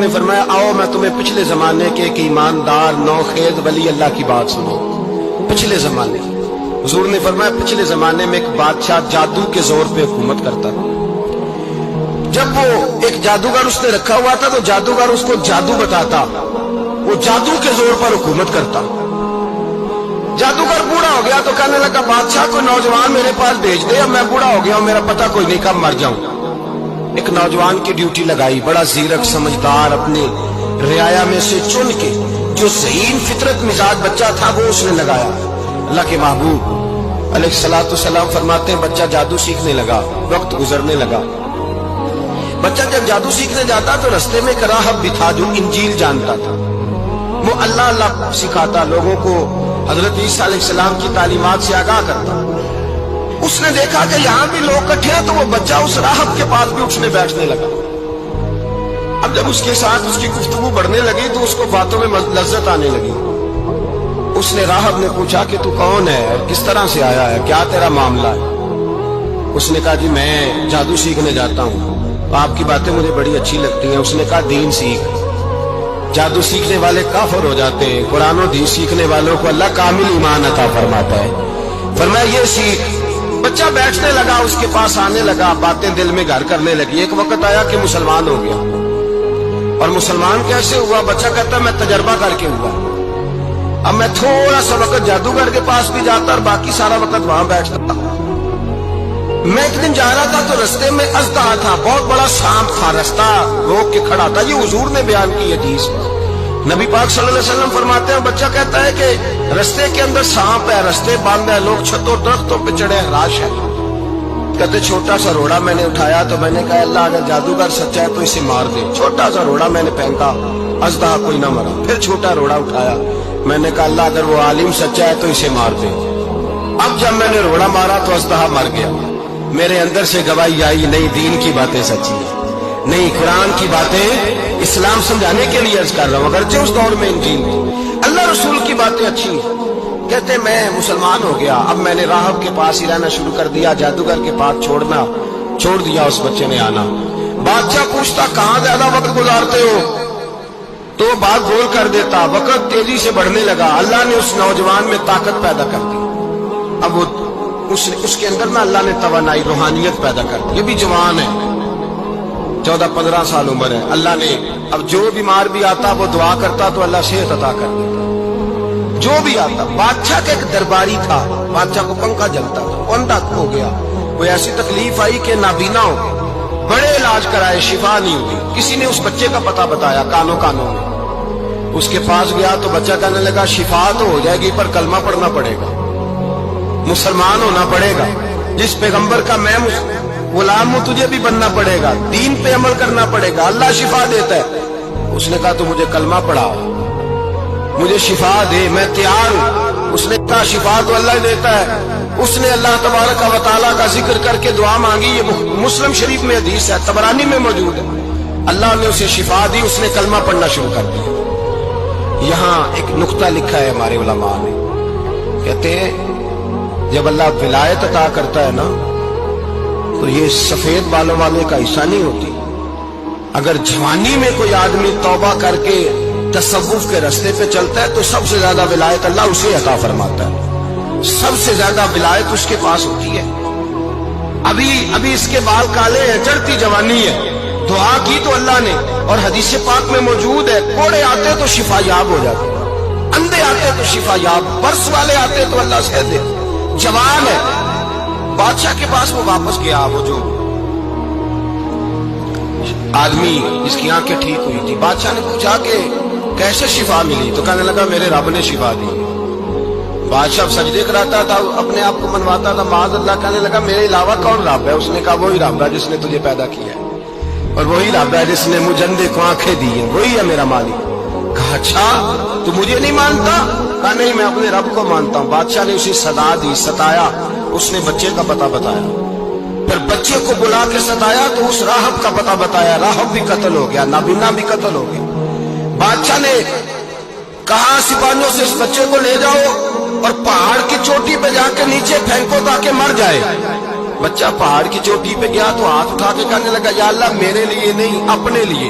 نے فرمایا آؤ میں تمہیں پچھلے زمانے کے ایک ایماندار نوخیز ولی اللہ کی بات سنو. پچھلے زمانے حضور نے فرمایا پچھلے زمانے میں ایک بادشاہ جادو کے زور پہ حکومت کرتا تھا. جب وہ ایک جادوگر اس نے رکھا ہوا تھا تو جادوگر اس کو جادو بتاتا, وہ جادو کے زور پر حکومت کرتا. جادوگر بوڑھا ہو گیا تو کہنے لگا بادشاہ کو نوجوان میرے پاس بھیج دے, اب میں بوڑھا ہو گیا ہوں, میرا پتہ کوئی نہیں کب مر جاؤں. ایک نوجوان کی ڈیوٹی لگائی, بڑا زیرک سمجھدار, اپنے رعایا میں سے چن کے جو ذہین فطرت مزاج بچہ تھا وہ اس نے لگایا. اللہ کے محبوب علیہ الصلوۃ والسلام فرماتے ہیں بچہ جادو سیکھنے لگا, وقت گزرنے لگا. بچہ جب جادو سیکھنے جاتا تو رستے میں ایک راہب بھی تھا جو انجیل جانتا تھا. وہ اللہ اللہ سکھاتا, لوگوں کو حضرت عیسیٰ علیہ السلام کی تعلیمات سے آگاہ کرتا. اس نے دیکھا کہ یہاں بھی لوگ اکٹھے ہیں تو وہ بچہ اس راہب کے پاس بھی اٹھنے بیٹھنے لگا. اب جب اس کے ساتھ اس کی گفتگو بڑھنے لگی تو اس کو باتوں میں لذت آنے لگی. اس نے راہب نے پوچھا کہ تو کون ہے اور کس طرح سے آیا ہے, کیا تیرا معاملہ ہے؟ اس نے کہا جی میں جادو سیکھنے جاتا ہوں, آپ کی باتیں مجھے بڑی اچھی لگتی ہیں. اس نے کہا دین سیکھ, جادو سیکھنے والے کافر ہو جاتے ہیں, قرآن و دین سیکھنے والوں کو اللہ کامل ایمان عطا فرماتا ہے. فرمایا یہ سیکھ. بچہ بیٹھنے لگا, اس کے پاس آنے لگا, باتیں دل میں گھر کرنے لگی. ایک وقت آیا کہ مسلمان ہو گیا. اور مسلمان کیسے ہوا؟ بچہ کہتا میں تجربہ کر کے ہوا. اب میں تھوڑا سا وقت جادوگر کے پاس بھی جاتا اور باقی سارا وقت وہاں بیٹھتا. میں ایک دن جا رہا تھا تو رستے میں اژدہا تھا, بہت بڑا سانپ تھا, رستہ روک کے کھڑا تھا. یہ حضور نے بیان کی حدیث. نبی پاک صلی اللہ علیہ وسلم فرماتے ہیں بچہ کہتا ہے کہ رستے کے اندر سانپ ہے, رستے بند ہے, لوگ چھتوں درختوں پہ چڑھے, راش ہے. کہتے چھوٹا سا روڑا میں نے اٹھایا تو میں نے کہا اللہ اگر جادوگر سچا ہے تو اسے مار دے. چھوٹا سا روڑا میں نے پھینکا, اژدہا کوئی نہ مرا. پھر چھوٹا روڑا اٹھایا, میں نے کہا اللہ اگر وہ عالم سچا ہے تو اسے مار دے. اب جب میں نے روڑا مارا تو اژدہا مر گیا. میرے اندر سے گواہی آئی نہیں دین کی باتیں سچی ہیں, نہیں قرآن کی باتیں اسلام سمجھانے کے لیے عرض کر رہا ہوں. اگرچہ اس دور میں انجیل تھی, اللہ رسول کی باتیں اچھی ہیں. کہتے میں مسلمان ہو گیا. اب میں نے راہب کے پاس ہی رہنا شروع کر دیا, جادوگر کے پاس چھوڑ دیا. اس بچے نے آنا. بادشاہ پوچھتا کہاں زیادہ وقت گزارتے ہو تو بات گول کر دیتا. وقت تیزی سے بڑھنے لگا. اللہ نے اس نوجوان میں طاقت پیدا کر دی. اب وہ اس کے اندر نا اللہ نے توانائی روحانیت پیدا کر دی. یہ بھی جوان ہے, 14-15 سال عمر ہے. اللہ نے اب جو بیمار بھی آتا وہ دعا کرتا تو اللہ صحت عطا کر دیتا. جو بھی آتا. بادشاہ کا ایک درباری تھا, بادشاہ کو پنکھا جلتا تھا, اندھا ہو گیا. کوئی ایسی تکلیف آئی کہ نابینا ہو گیا. بڑے علاج کرائے, شفا نہیں ہوئی. کسی نے اس بچے کا پتہ بتایا کانوں میں. اس کے پاس گیا تو بچہ کہنے لگا شفا تو ہو جائے گی پر کلمہ پڑھنا پڑے گا, مسلمان ہونا پڑے گا. جس پیغمبر کا میں غلام ہوں تجھے بھی بننا پڑے گا, دین پہ عمل کرنا پڑے گا. اللہ شفا دیتا ہے. اس نے کہا تو مجھے کلمہ پڑھا, مجھے شفا دے, میں تیار ہوں. اس نے کہا شفا تو اللہ دیتا ہے. اس نے اللہ تبارک و تعالیٰ کا ذکر کر کے دعا مانگی. یہ مسلم شریف میں حدیث ہے, طبرانی میں موجود ہے. اللہ نے اسے شفا دی, اس نے کلمہ پڑھنا شروع کر دیا. یہاں ایک نقطہ لکھا ہے ہمارے علماء نے, کہتے ہیں جب اللہ ولایت عطا کرتا ہے نا تو یہ سفید بالوں والے کا حصہ نہیں ہوتی. اگر جوانی میں کوئی آدمی توبہ کر کے تصوف کے راستے پہ چلتا ہے تو سب سے زیادہ ولایت اللہ اسے عطا فرماتا ہے. سب سے زیادہ ولایت اس کے پاس ہوتی ہے. ابھی اس کے بال کالے ہیں, چڑھتی جوانی ہے, دعا کی تو اللہ نے. اور حدیث پاک میں موجود ہے کوڑے آتے تو شفا یاب ہو جاتے, اندھے آتے تو شفا یاب, برس والے آتے تو اللہ سے دے. جوان ہے. بادشاہ کے پاس وہ واپس گیا, وہ جو آدمی جس کی آنکھیں ٹھیک ہوئی تھی. بادشاہ نے پوچھا کہ کیسے شفا ملی تو کہنے لگا میرے رب نے شفا دی. بادشاہ سجدے کراتا تھا, اپنے آپ کو منواتا تھا معاذ اللہ. کہنے لگا میرے علاوہ کون رب ہے؟ اس نے کہا وہی رب ہے جس نے تجھے پیدا کیا ہے, اور وہی رب ہے جس نے مجھ اندھے کو آنکھیں دی ہیں, وہی ہے میرا مالک. کہا اچھا تو مجھے نہیں مانتا؟ کہا نہیں میں اپنے رب کو مانتا ہوں. بادشاہ نے اسے صدا دی, ستایا. اس نے بچے کا پتہ بتایا, پھر بچے کو بلا کے ستایا تو اس راہب کا پتہ بتایا. راہب بھی قتل ہو گیا, نابینا بھی قتل ہو گیا. بادشاہ نے کہا سپاہیوں سے اس بچے کو لے جاؤ اور پہاڑ کی چوٹی پہ جا کے نیچے پھینکو تاکہ مر جائے. بچہ پہاڑ کی چوٹی پہ گیا تو ہاتھ اٹھا کے کہنے لگا یا اللہ میرے لیے نہیں اپنے لیے,